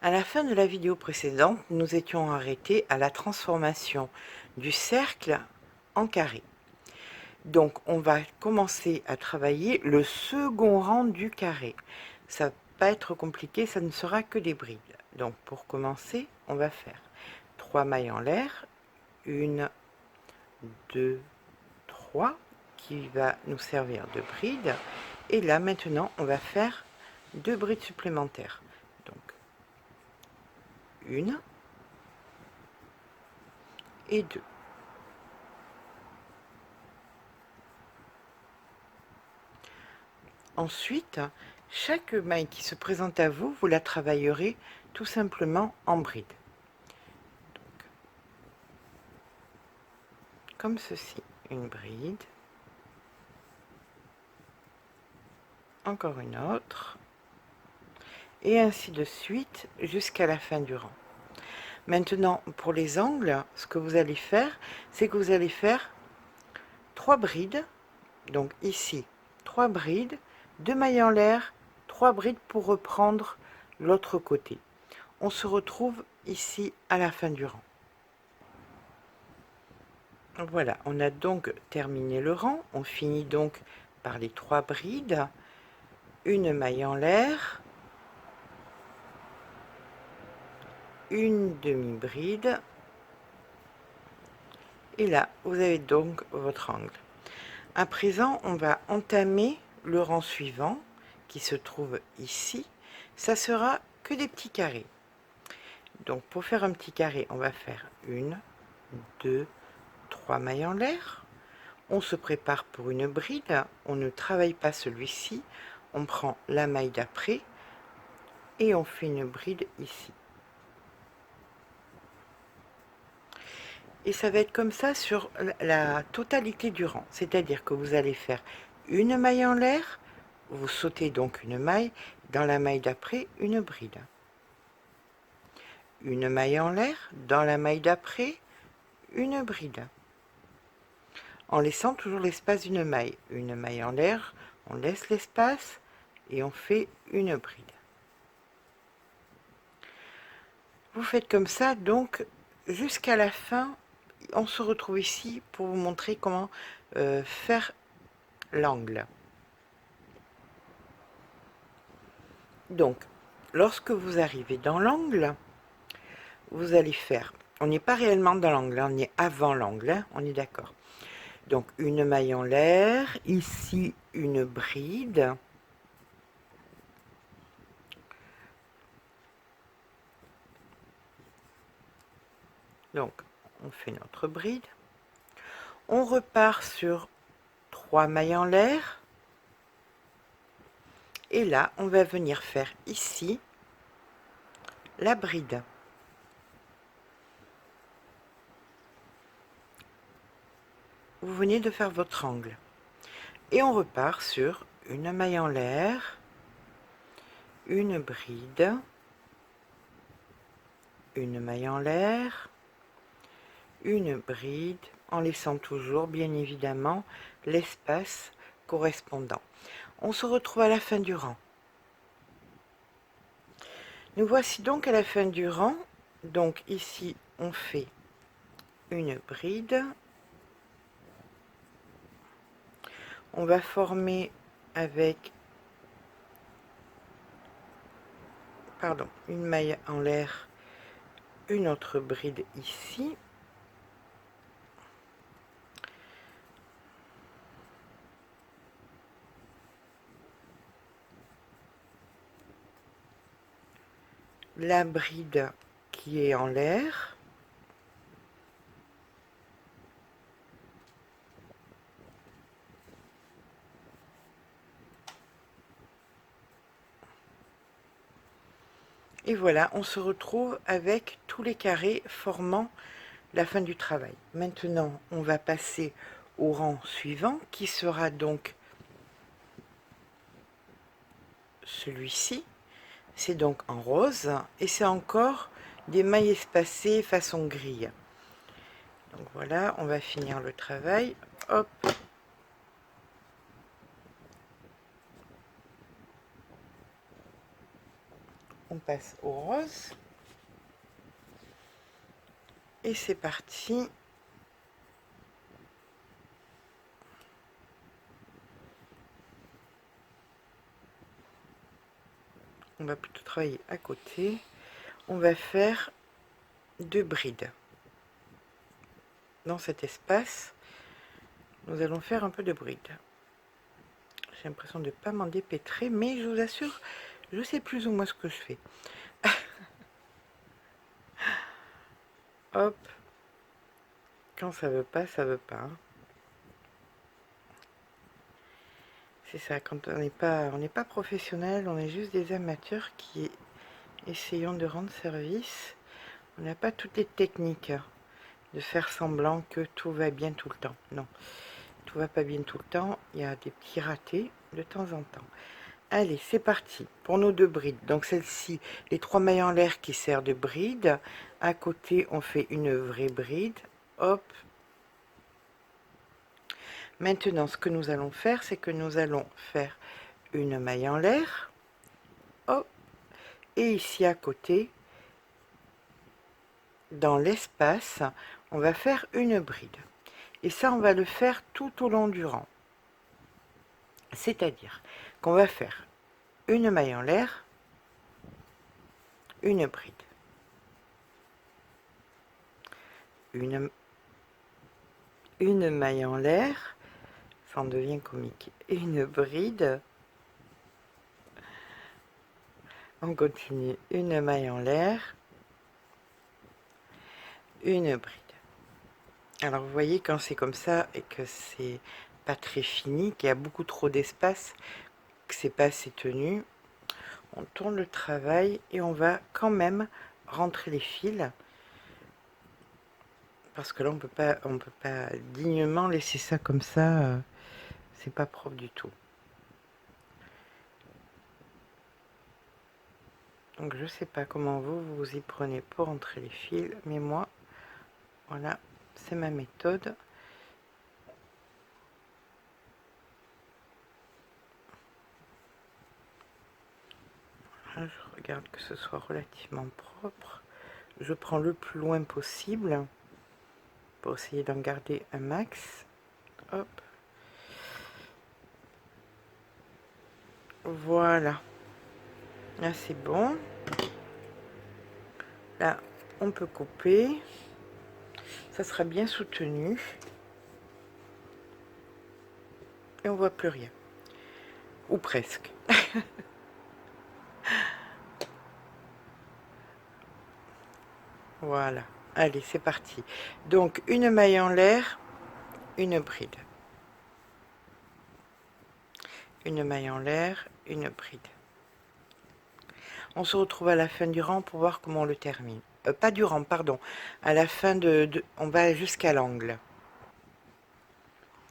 À la fin de la vidéo précédente, nous étions arrêtés à la transformation du cercle en carré. Donc, on va commencer à travailler le second rang du carré. Ça ne va pas être compliqué, ça ne sera que des brides. Donc, pour commencer, on va faire 3 mailles en l'air, 1, 2, 3, qui va nous servir de bride. Et là, maintenant, on va faire 2 brides supplémentaires. Donc, 1 et 2. Ensuite, chaque maille qui se présente à vous, vous la travaillerez tout simplement en bride. Donc, comme ceci, une bride, encore une autre, et ainsi de suite jusqu'à la fin du rang. Maintenant, pour les angles, ce que vous allez faire, c'est que vous allez faire 3 brides, donc ici 3 brides, 2 mailles en l'air, 3 brides pour reprendre l'autre côté. On se retrouve ici à la fin du rang. Voilà, on a donc terminé le rang. On finit donc par les 3 brides, une maille en l'air, une demi-bride, et là, vous avez donc votre angle. À présent, on va entamer le rang suivant, qui se trouve ici. Ça sera que des petits carrés. Donc, pour faire un petit carré, on va faire 1, 2, 3 mailles en l'air. On se prépare pour une bride, on ne travaille pas celui-ci, on prend la maille d'après et on fait une bride ici. Et ça va être comme ça sur la totalité du rang, c'est-à-dire que vous allez faire une maille en l'air, vous sautez donc une maille, dans la maille d'après, une bride. Une maille en l'air, dans la maille d'après, une bride. En laissant toujours l'espace d'une maille. Une maille en l'air, on laisse l'espace et on fait une bride. Vous faites comme ça, donc, jusqu'à la fin. On se retrouve ici pour vous montrer comment faire l'angle. Donc, lorsque vous arrivez dans l'angle, vous allez faire, on n'est pas réellement dans l'angle, on est avant l'angle, hein, on est d'accord. Donc, une maille en l'air, ici une bride. Donc, on fait notre bride. On repart sur 3 mailles en l'air. Et là, on va venir faire ici la bride. Vous venez de faire votre angle. Et on repart sur une maille en l'air, une bride, une maille en l'air, une bride, en laissant toujours, bien évidemment, l'espace correspondant. On se retrouve à la fin du rang. Nous voici donc à la fin du rang. Donc ici, on fait une bride. On va former avec, une maille en l'air, une autre bride ici. La bride qui est en l'air. Et voilà, on se retrouve avec tous les carrés formant la fin du travail. Maintenant, on va passer au rang suivant, qui sera donc celui-ci. C'est donc en rose, et c'est encore des mailles espacées façon grille. Donc voilà, on va finir le travail. Hop. on passe au rose. Et c'est parti. On va plutôt travailler à côté. On va faire 2 brides. Dans cet espace, nous allons faire un peu de bride. J'ai l'impression de ne pas m'en dépêtrer, mais je vous assure, je sais plus ou moins ce que je fais. Hop. Quand ça veut pas, ça veut pas. Hein. C'est ça, quand on n'est pas professionnel, on est juste des amateurs qui essayons de rendre service. On n'a pas toutes les techniques de faire semblant que tout va bien tout le temps. Non, tout va pas bien tout le temps. Il y a des petits ratés de temps en temps. Allez, c'est parti pour nos 2 brides. Donc celle-ci, les 3 mailles en l'air qui servent de bride. À côté, on fait une vraie bride. Hop. Maintenant, ce que nous allons faire, c'est que nous allons faire une maille en l'air. Hop. Et ici à côté, dans l'espace, on va faire une bride. Et ça, on va le faire tout au long du rang. C'est-à-dire qu'on va faire une maille en l'air, une bride. Une maille en l'air, ça en devient comique. Une bride. On continue. Une maille en l'air, une bride. Alors vous voyez, quand c'est comme ça et que c'est pas très fini, qu'il y a beaucoup trop d'espace, que c'est pas assez tenu, on tourne le travail et on va quand même rentrer les fils, parce que là on peut pas dignement laisser ça comme ça, c'est pas propre du tout. Donc je sais pas comment vous y prenez pour rentrer les fils, mais moi voilà, c'est ma méthode. Voilà, je regarde que ce soit relativement propre. Je prends le plus loin possible pour essayer d'en garder un max. Hop. Voilà. Là c'est bon. Là on peut couper. Ça sera bien soutenu. Et on voit plus rien. Ou presque. Voilà. Allez, c'est parti. Donc une maille en l'air, une bride. Une maille en l'air, une bride. On se retrouve à la fin du rang pour voir comment on le termine. Pas du rang, pardon. À la fin on va jusqu'à l'angle.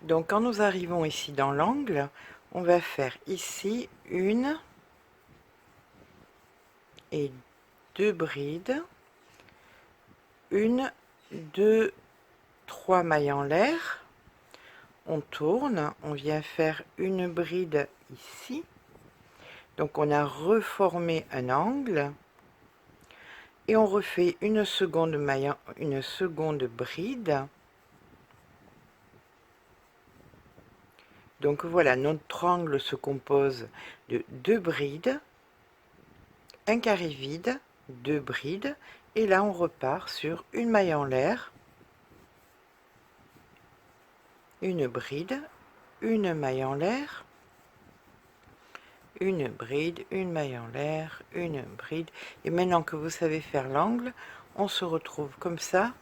Donc quand nous arrivons ici dans l'angle, on va faire ici une et 2 brides. Une, 2, 3 mailles en l'air. On tourne, on vient faire une bride ici. Donc on a reformé un angle. Et on refait une seconde maille, une seconde bride. Donc voilà, notre angle se compose de 2 brides, un carré vide, 2 brides, et là on repart sur une maille en l'air, une bride, une maille en l'air, une bride, une maille en l'air, une bride. Et maintenant que vous savez faire l'angle, on se retrouve comme ça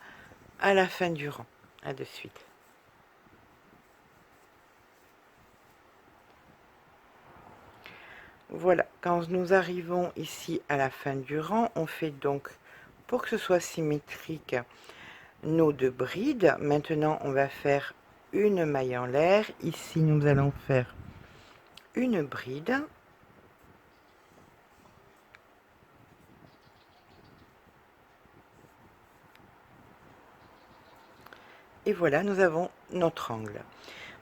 à la fin du rang. À de suite. Voilà, quand nous arrivons ici à la fin du rang, on fait donc, pour que ce soit symétrique, nos 2 brides. Maintenant, on va faire une maille en l'air. Ici, nous allons faire une bride. Et voilà, nous avons notre angle.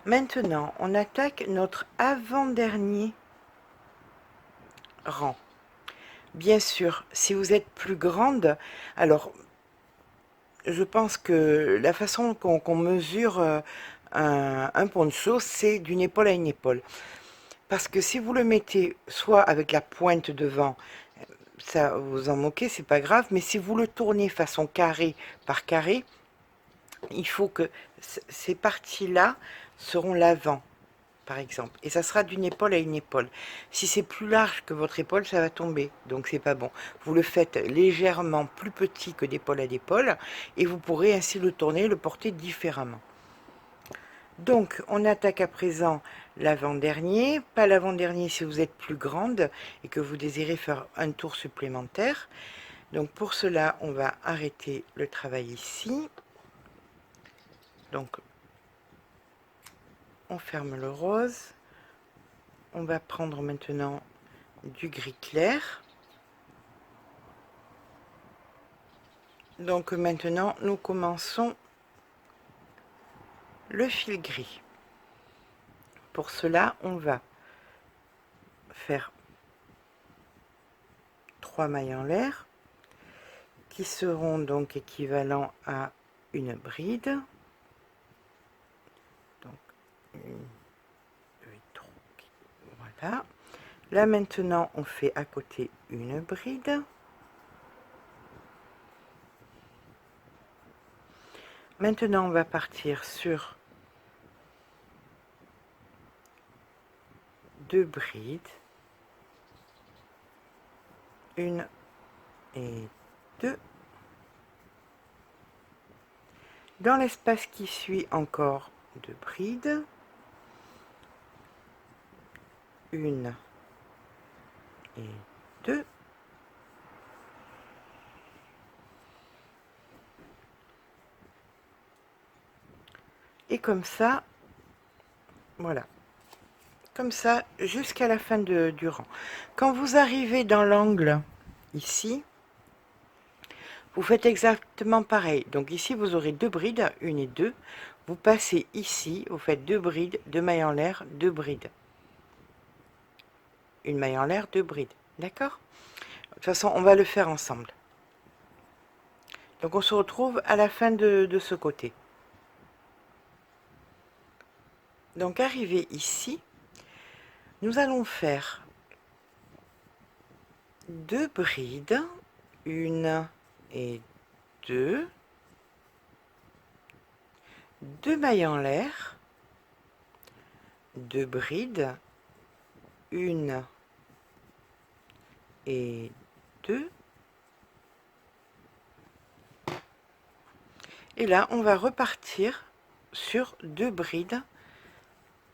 Maintenant, on attaque notre avant-dernier rang. Bien sûr, si vous êtes plus grande, alors je pense que la façon qu'on mesure un poncho, c'est d'une épaule à une épaule. Parce que si vous le mettez soit avec la pointe devant, ça vous en moquez, c'est pas grave, mais si vous le tournez façon carré par carré, il faut que ces parties-là seront l'avant, par exemple. Et ça sera d'une épaule à une épaule. Si c'est plus large que votre épaule, ça va tomber. Donc c'est pas bon. Vous le faites légèrement plus petit que d'épaule à d'épaule et vous pourrez ainsi le tourner, le porter différemment. Donc on attaque à présent l'avant-dernier. Pas l'avant-dernier si vous êtes plus grande et que vous désirez faire un tour supplémentaire. Donc pour cela, on va arrêter le travail ici. Donc on ferme le rose. On va prendre maintenant du gris clair. Donc maintenant, nous commençons le fil gris. Pour cela, on va faire 3 mailles en l'air qui seront donc équivalents à une bride. Donc, 1, 2, 3, voilà. Là maintenant, on fait à côté une bride. Maintenant, on va partir sur 2 brides. 1 et 2. Dans l'espace qui suit, encore 2 brides. 1 et 2. Et comme ça, voilà. Comme ça, jusqu'à la fin du rang. Quand vous arrivez dans l'angle, ici, vous faites exactement pareil. Donc ici, vous aurez 2 brides, 1 et 2. Vous passez ici, vous faites 2 brides, 2 mailles en l'air, 2 brides. Une maille en l'air, 2 brides. D'accord? De toute façon, on va le faire ensemble. Donc on se retrouve à la fin de ce côté. Donc arrivé ici, nous allons faire 2 brides, 1 et 2, 2 mailles en l'air, 2 brides, 1 et 2. Et là, on va repartir sur 2 brides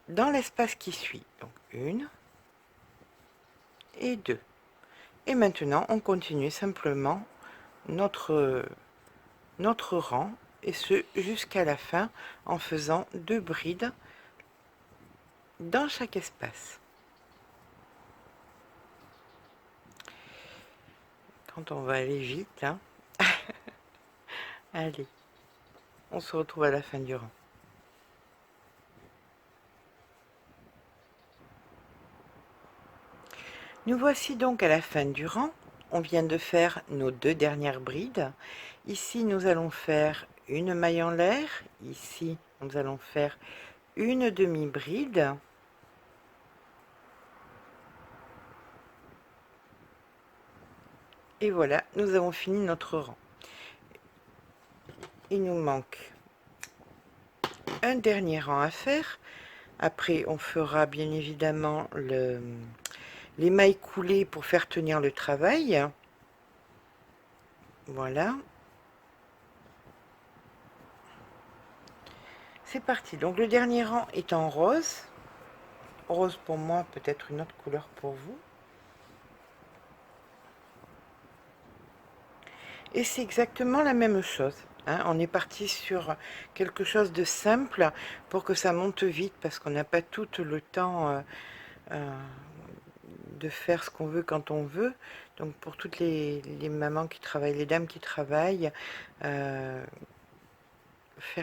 dans l'espace qui suit. Donc 1 et 2. Et maintenant, on continue simplement notre rang, et ce jusqu'à la fin, en faisant 2 brides dans chaque espace. Quand on va aller vite, hein. Allez, on se retrouve à la fin du rang. Nous voici donc à la fin du rang. On vient de faire nos 2 dernières brides. Ici, nous allons faire une maille en l'air. Ici, nous allons faire une demi-bride. Et voilà, nous avons fini notre rang. Il nous manque un dernier rang à faire. Après, on fera bien évidemment les mailles coulées pour faire tenir le travail. Voilà. C'est parti. Donc le dernier rang est en rose. Rose pour moi, peut-être une autre couleur pour vous. Et c'est exactement la même chose. Hein. On est parti sur quelque chose de simple pour que ça monte vite, parce qu'on n'a pas tout le temps de faire ce qu'on veut quand on veut. Donc pour toutes les mamans qui travaillent, les dames qui travaillent, faire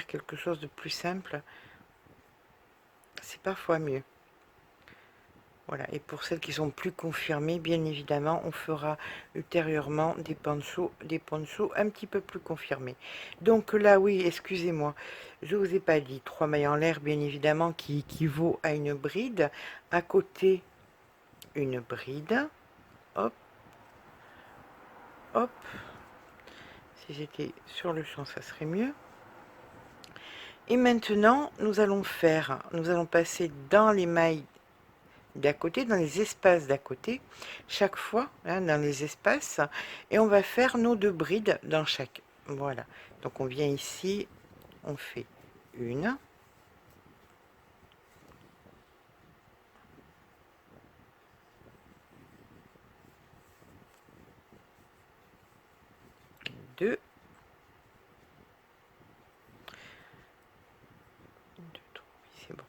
quelque chose de plus simple, c'est parfois mieux. Voilà, et pour celles qui sont plus confirmées, bien évidemment, on fera ultérieurement des ponchos un petit peu plus confirmés. Donc là, oui, excusez-moi, je vous ai pas dit 3 mailles en l'air, bien évidemment, qui équivaut à une bride. À côté, une bride. Hop, hop. Si j'étais sur le champ, ça serait mieux. Et maintenant, nous allons passer dans les mailles d'à côté, dans les espaces d'à côté, chaque fois, hein, dans les espaces, et on va faire nos 2 brides dans chaque. Voilà. Donc on vient ici, on fait une, deux, deux, trois, oui, c'est bon.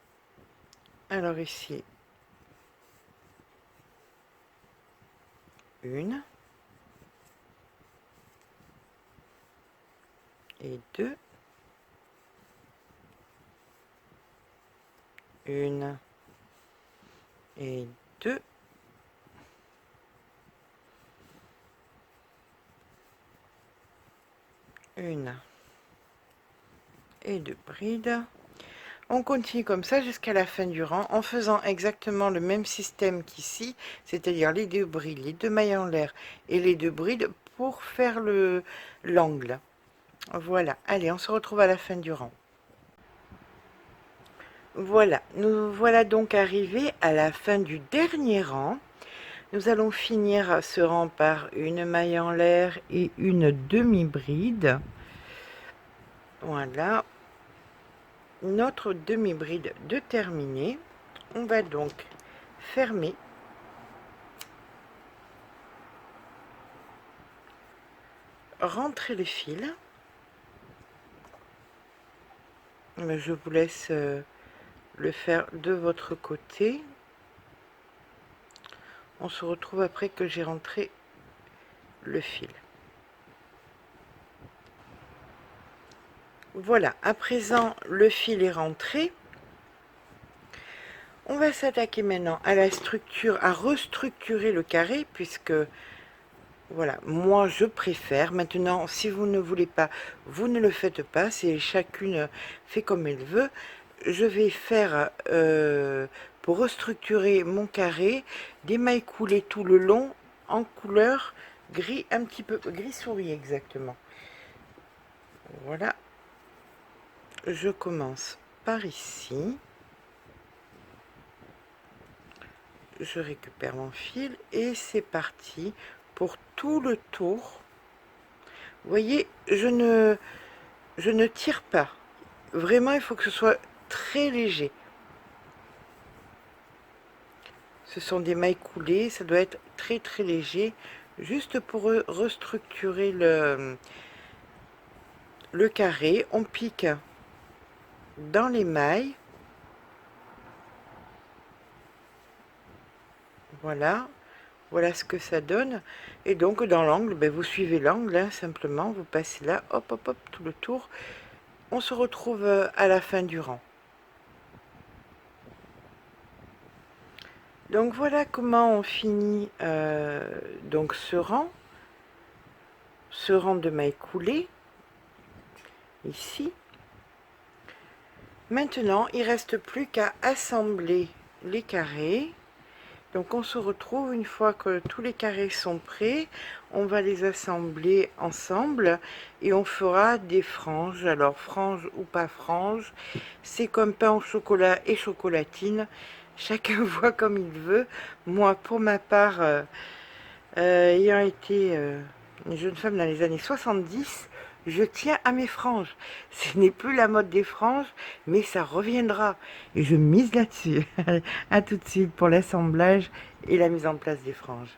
Alors ici, une et deux, une et deux, une et deux brides. On continue comme ça jusqu'à la fin du rang en faisant exactement le même système qu'ici, c'est-à-dire les 2 brides, les 2 mailles en l'air et les 2 brides pour faire l'angle. Voilà, allez, on se retrouve à la fin du rang. Voilà, nous voilà donc arrivés à la fin du dernier rang. Nous allons finir ce rang par une maille en l'air et une demi-bride. Voilà, notre demi-bride de terminée. On va donc fermer, rentrer les fils. Je vous laisse le faire de votre côté. On se retrouve après que j'ai rentré le fil. Voilà, à présent le fil est rentré. On va s'attaquer maintenant à la structure, à restructurer le carré, puisque voilà, moi je préfère. Maintenant, si vous ne voulez pas, vous ne le faites pas, c'est chacune fait comme elle veut. Je vais faire, pour restructurer mon carré, des mailles coulées tout le long en couleur gris, un petit peu gris souris exactement. Voilà, je commence par ici. Je récupère mon fil et c'est parti pour tout le tour. Vous voyez, je ne tire pas. Vraiment, il faut que ce soit très léger. Ce sont des mailles coulées, ça doit être très très léger, juste pour restructurer le carré. On pique dans les mailles. Voilà, voilà ce que ça donne. Et donc dans l'angle, ben, vous suivez l'angle, hein, simplement, vous passez là, hop, hop, hop, tout le tour. On se retrouve à la fin du rang. Donc voilà comment on finit donc ce rang de mailles coulées, ici. Maintenant, il ne reste plus qu'à assembler les carrés. Donc on se retrouve une fois que tous les carrés sont prêts, on va les assembler ensemble et on fera des franges. Alors franges ou pas franges, c'est comme pain au chocolat et chocolatine, chacun voit comme il veut. Moi pour ma part, ayant été une jeune femme dans les années 70, je tiens à mes franges. Ce n'est plus la mode des franges, mais ça reviendra. Et je mise là-dessus. À tout de suite pour l'assemblage et la mise en place des franges.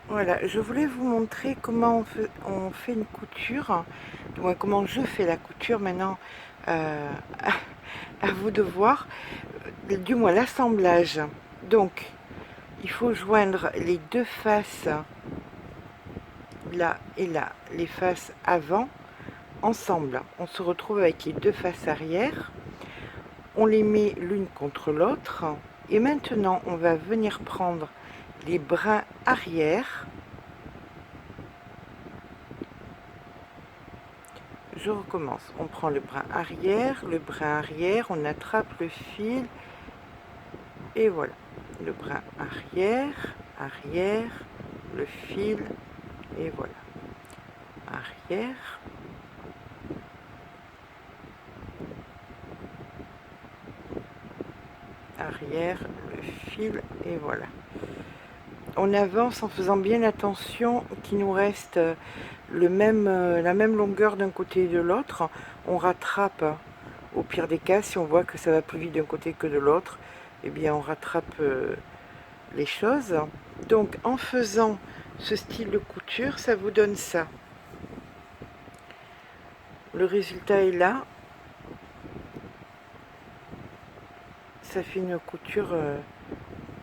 Voilà, je voulais vous montrer comment on fait une couture. Du moins, comment je fais la couture maintenant. À vous de voir. Du moins, l'assemblage. Donc, il faut joindre les 2 faces, là et là, les faces avant, ensemble. On se retrouve avec les 2 faces arrière. On les met l'une contre l'autre. Et maintenant, on va venir prendre les brins arrière. Je recommence. On prend le brin arrière, on attrape le fil et voilà. Le brin arrière, arrière, le fil et voilà. Arrière. Arrière, le fil et voilà. On avance en faisant bien attention qu'il nous reste la même longueur d'un côté et de l'autre. On rattrape, au pire des cas, si on voit que ça va plus vite d'un côté que de l'autre, eh bien on rattrape les choses. Donc en faisant ce style de couture, ça vous donne ça. Le résultat est là. Ça fait une couture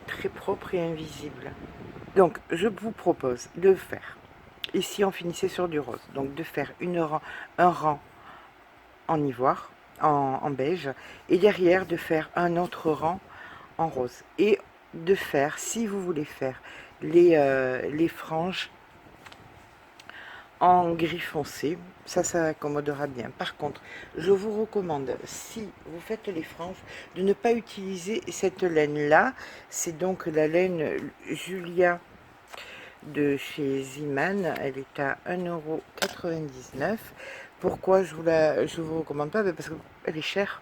très propre et invisible. Donc je vous propose de faire, ici on finissait sur du rose, donc de faire un rang en ivoire, en beige, et derrière de faire un autre rang en rose. Et de faire, si vous voulez faire les franges en gris foncé, ça accommodera bien. Par contre, je vous recommande, si vous faites les franges, de ne pas utiliser cette laine-là. C'est donc la laine Julia de chez Ziman. Elle est à 1,99 €. Pourquoi je vous recommande pas? Parce qu'elle est chère.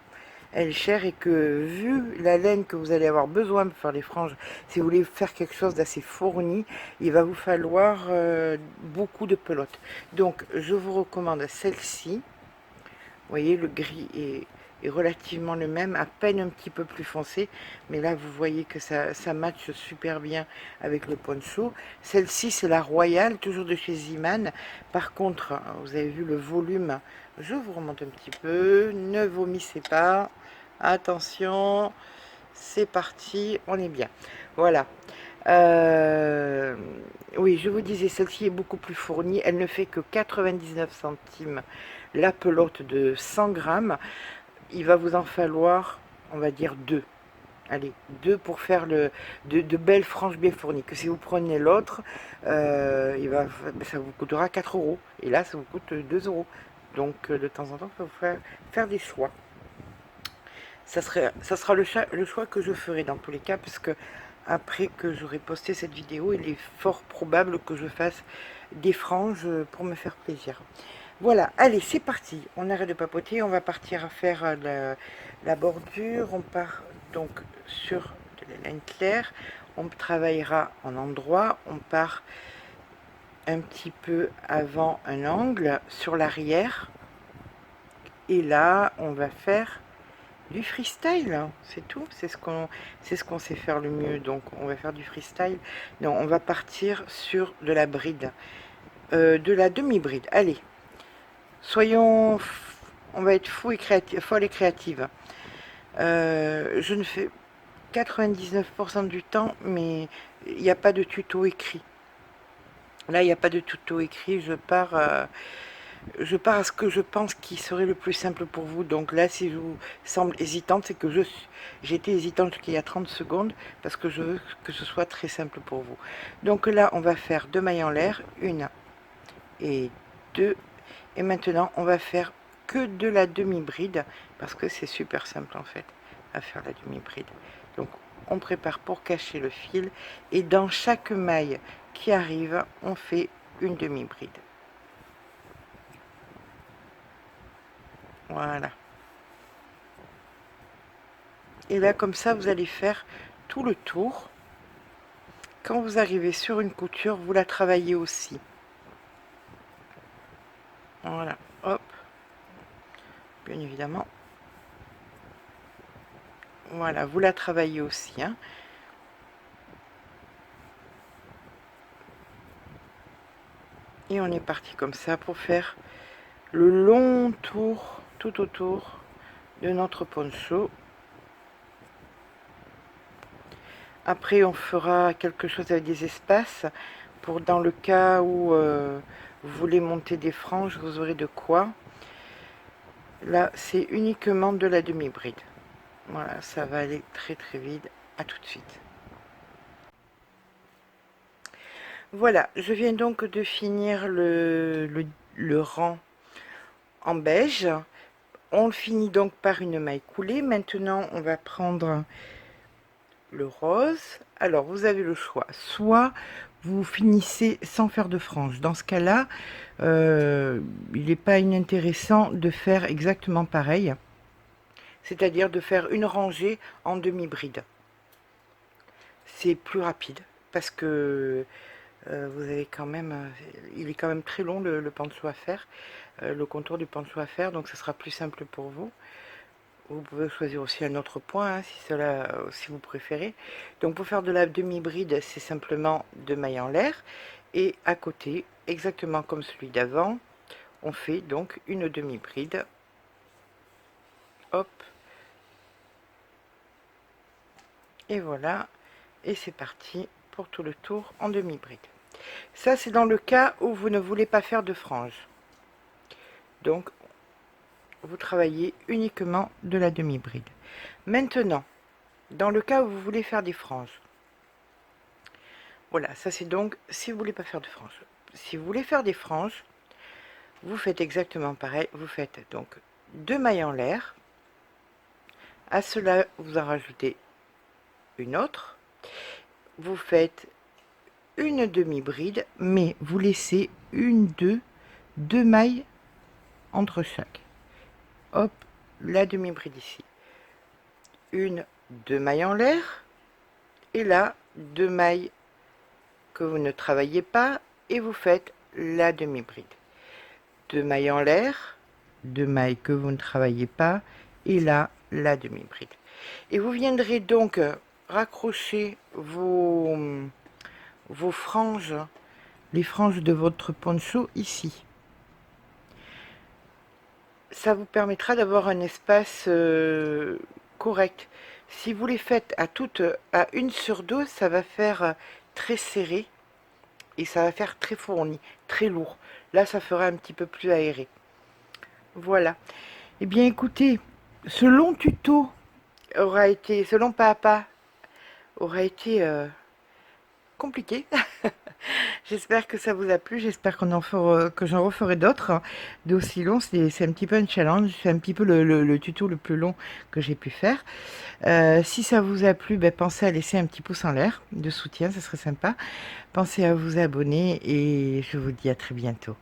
Elle est chère et que vu la laine que vous allez avoir besoin pour faire les franges, si vous voulez faire quelque chose d'assez fourni, il va vous falloir beaucoup de pelote. Donc je vous recommande celle-ci. Vous voyez, le gris est relativement le même, à peine un petit peu plus foncé, mais là vous voyez que ça matche super bien avec le poncho. Celle-ci c'est la Royale, toujours de chez Ziman. Par contre, vous avez vu le volume, je vous remonte un petit peu, ne vomissez pas, attention, c'est parti, on est bien. Voilà. Oui, je vous disais, celle-ci est beaucoup plus fournie, elle ne fait que 99 centimes la pelote de 100 grammes. Il va vous en falloir, on va dire, deux. Allez, deux pour faire de belles franges bien fournies. Que si vous prenez l'autre, ça vous coûtera 4 €. Et là, ça vous coûte 2 €. Donc, de temps en temps, il faut faire des choix. Ça sera le choix que je ferai dans tous les cas, parce que après que j'aurai posté cette vidéo, il est fort probable que je fasse des franges pour me faire plaisir. Voilà, allez, c'est parti. On arrête de papoter, on va partir à faire la bordure. On part donc sur de la laine claire. On travaillera en endroit. On part un petit peu avant un angle sur l'arrière. Et là, on va faire du freestyle, c'est tout, c'est ce qu'on sait faire le mieux. Donc on va faire du freestyle. Non, on va partir sur de la bride, de la demi-bride. Allez, soyons, on va être fou et créatif, folle et créative. Je ne fais 99% du temps, mais il n'y a pas de tuto écrit. Là, il n'y a pas de tuto écrit, je pars à ce que je pense qui serait le plus simple pour vous. Donc là, si je vous semble hésitante, c'est que j'étais hésitante il y a 30 secondes, parce que je veux que ce soit très simple pour vous. Donc là, on va faire 2 mailles en l'air, 1 et 2. Et maintenant, on va faire que de la demi-bride, parce que c'est super simple en fait, à faire la demi-bride. Donc on prépare pour cacher le fil, et dans chaque maille qui arrive, on fait une demi-bride. Voilà. Et là, comme ça, vous allez faire tout le tour. Quand vous arrivez sur une couture, vous la travaillez aussi. Voilà, hop. Bien évidemment. Voilà, vous la travaillez aussi, hein. Et on est parti comme ça pour faire le long tour tout autour de notre poncho. Après, on fera quelque chose avec des espaces pour, dans le cas où vous voulez monter des franges, vous aurez de quoi. Là, c'est uniquement de la demi-bride. Voilà, ça va aller très très vite. À tout de suite. Voilà, je viens donc de finir le rang en beige. On le finit donc par une maille coulée. Maintenant, on va prendre le rose. Alors, vous avez le choix. Soit vous finissez sans faire de franges. Dans ce cas-là, il n'est pas inintéressant de faire exactement pareil. C'est-à-dire de faire une rangée en demi-bride. C'est plus rapide parce que vous avez quand même, il est quand même très long le pancho à faire, le contour du pancho à faire, donc ce sera plus simple pour vous. Vous pouvez choisir aussi un autre point hein, si vous préférez. Donc pour faire de la demi-bride, c'est simplement 2 mailles en l'air et à côté, exactement comme celui d'avant, on fait donc une demi-bride. Hop. Et voilà, et c'est parti pour tout le tour en demi-bride. Ça, c'est dans le cas où vous ne voulez pas faire de franges. Donc, vous travaillez uniquement de la demi-bride. Maintenant, dans le cas où vous voulez faire des franges, voilà, ça c'est donc si vous voulez pas faire de franges. Si vous voulez faire des franges, vous faites exactement pareil. Vous faites donc 2 mailles en l'air. À cela, vous en rajoutez une autre. Vous faites une demi-bride, mais vous laissez deux mailles entre chaque. Hop, la demi-bride ici. 2 mailles en l'air. Et là, 2 mailles que vous ne travaillez pas et vous faites la demi-bride. 2 mailles en l'air, 2 mailles que vous ne travaillez pas et là, la demi-bride. Et vous viendrez donc raccrocher vos franges, les franges de votre poncho ici. Ça vous permettra d'avoir un espace correct. Si vous les faites à une sur deux, ça va faire très serré et ça va faire très fourni, très lourd. Là, ça fera un petit peu plus aéré. Voilà. Eh bien, écoutez, ce long tuto aura été, ce long pas à pas, aura été compliqué. J'espère que ça vous a plu, j'espère que j'en referai d'autres d'aussi longs. C'est un petit peu un challenge, c'est un petit peu le tuto le plus long que j'ai pu faire. Si ça vous a plu, pensez à laisser un petit pouce en l'air de soutien, ça serait sympa. Pensez à vous abonner et je vous dis à très bientôt.